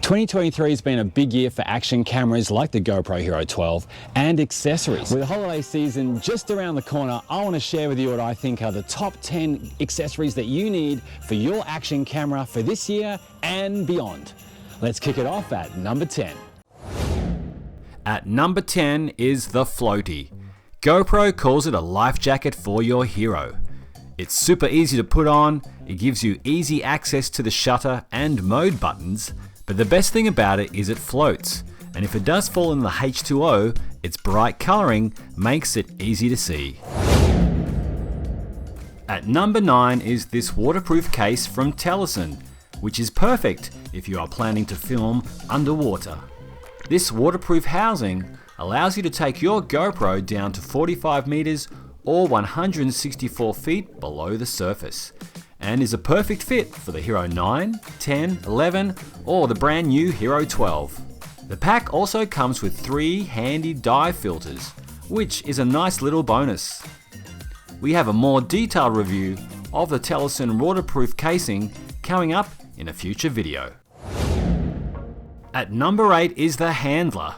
2023 has been a big year for action cameras like the GoPro Hero 12 and accessories. With the holiday season just around the corner, I want to share with you what I think are the top 10 accessories that you need for your action camera for this year and beyond. Let's kick it off at number 10. At number 10 is the Floaty. GoPro calls it a life jacket for your hero. It's super easy to put on, it gives you easy access to the shutter and mode buttons, but the best thing about it is it floats, and if it does fall in the H2O, its bright colouring makes it easy to see. At number 9 is this waterproof case from Telesin, which is perfect if you are planning to film underwater. This waterproof housing allows you to take your GoPro down to 45 meters or 164 feet below the surface, and is a perfect fit for the Hero 9, 10, 11 or the brand new Hero 12. The pack also comes with 3 handy dive filters, which is a nice little bonus. We have a more detailed review of the Telesin waterproof casing coming up in a future video. At number 8 is the Handler.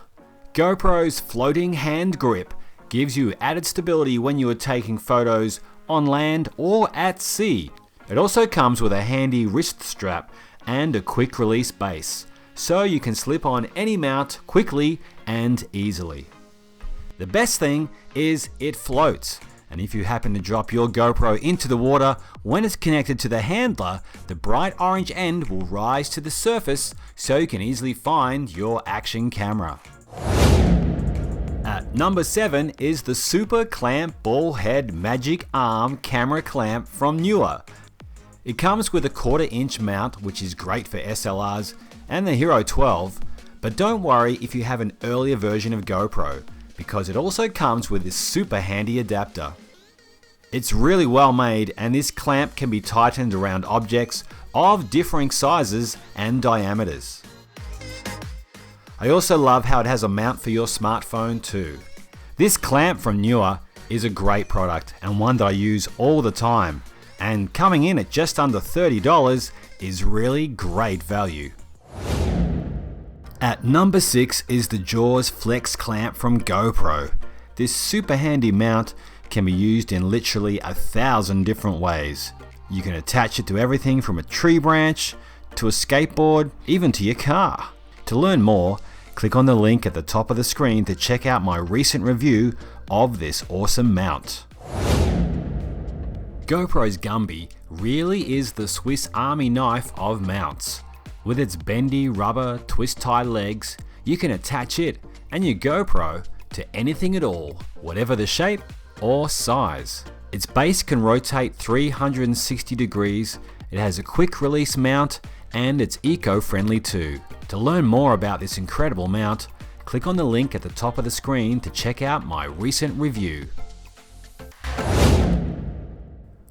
GoPro's floating hand grip gives you added stability when you are taking photos on land or at sea. It also comes with a handy wrist strap and a quick release base, so you can slip on any mount quickly and easily. The best thing is it floats, and if you happen to drop your GoPro into the water when it's connected to the handler, the bright orange end will rise to the surface so you can easily find your action camera. At number 7 is the Super Clamp Ball Head Magic Arm Camera Clamp from Neewer. It comes with a 1/4 inch mount, which is great for SLRs and the Hero 12, but don't worry if you have an earlier version of GoPro, because it also comes with this super handy adapter. It's really well made, and this clamp can be tightened around objects of differing sizes and diameters. I also love how it has a mount for your smartphone too. This clamp from Neewer is a great product and one that I use all the time, and coming in at just under $30 is really great value. At number 6 is the Jaws Flex Clamp from GoPro. This super handy mount can be used in literally 1,000 different ways. You can attach it to everything from a tree branch to a skateboard, even to your car. To learn more, click on the link at the top of the screen to check out my recent review of this awesome mount. GoPro's Gumby really is the Swiss Army knife of mounts. With its bendy rubber twist-tie legs, you can attach it and your GoPro to anything at all, whatever the shape or size. Its base can rotate 360 degrees, it has a quick release mount, and it's eco-friendly too. To learn more about this incredible mount, click on the link at the top of the screen to check out my recent review.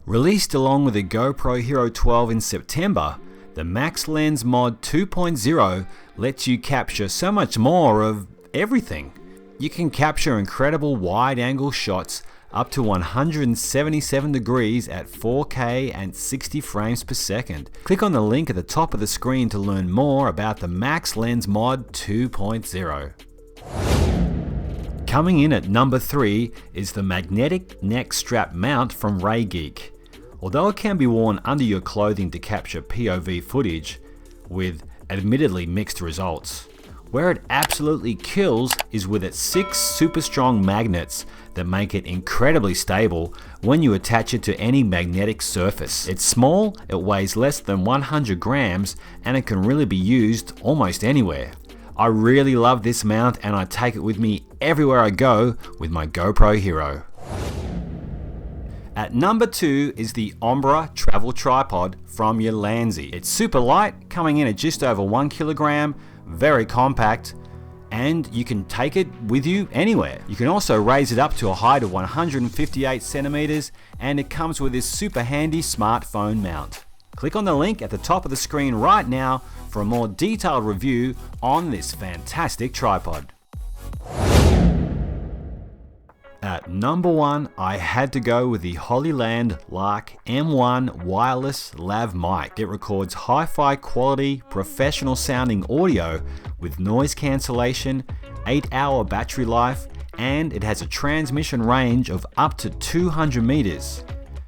Released along with the GoPro Hero 12 in September, the Max Lens Mod 2.0 lets you capture so much more of everything. You can capture incredible wide-angle shots up to 177 degrees at 4K and 60 frames per second. Click on the link at the top of the screen to learn more about the Max Lens Mod 2.0. Coming in at number 3 is the magnetic neck strap mount from Reygeak. Although it can be worn under your clothing to capture POV footage, with admittedly mixed results, where it absolutely kills is with its 6 super strong magnets that make it incredibly stable when you attach it to any magnetic surface. It's small, it weighs less than 100 grams, and it can really be used almost anywhere. I really love this mount and I take it with me everywhere I go with my GoPro Hero. At number 2 is the Ombra travel tripod from Ulanzi. It's super light, coming in at just over 1 kilogram, very compact, and you can take it with you anywhere. You can also raise it up to a height of 158 centimeters, and it comes with this super handy smartphone mount. Click on the link at the top of the screen right now for a more detailed review on this fantastic tripod. At number 1, I had to go with the Hollyland Lark M1 wireless lav mic. It records hi-fi quality, professional sounding audio with noise cancellation, 8-hour battery life, and it has a transmission range of up to 200 meters.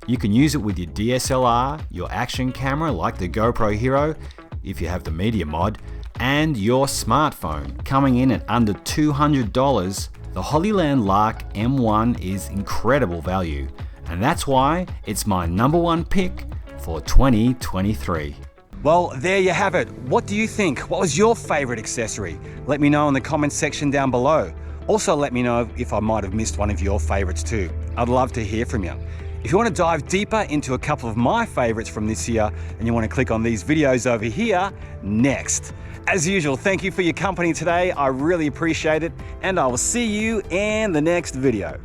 You can use it with your DSLR, your action camera like the GoPro Hero, if you have the media mod, and your smartphone. Coming in at under $200, the Hollyland Lark M1 is incredible value, and that's why it's my number 1 pick for 2023. Well, there you have it. What do you think? What was your favorite accessory? Let me know in the comments section down below. Also, let me know if I might have missed one of your favorites too. I'd love to hear from you. If you want to dive deeper into a couple of my favorites from this year, and you want to click on these videos over here, next. As usual, thank you for your company today. I really appreciate it, and I will see you in the next video.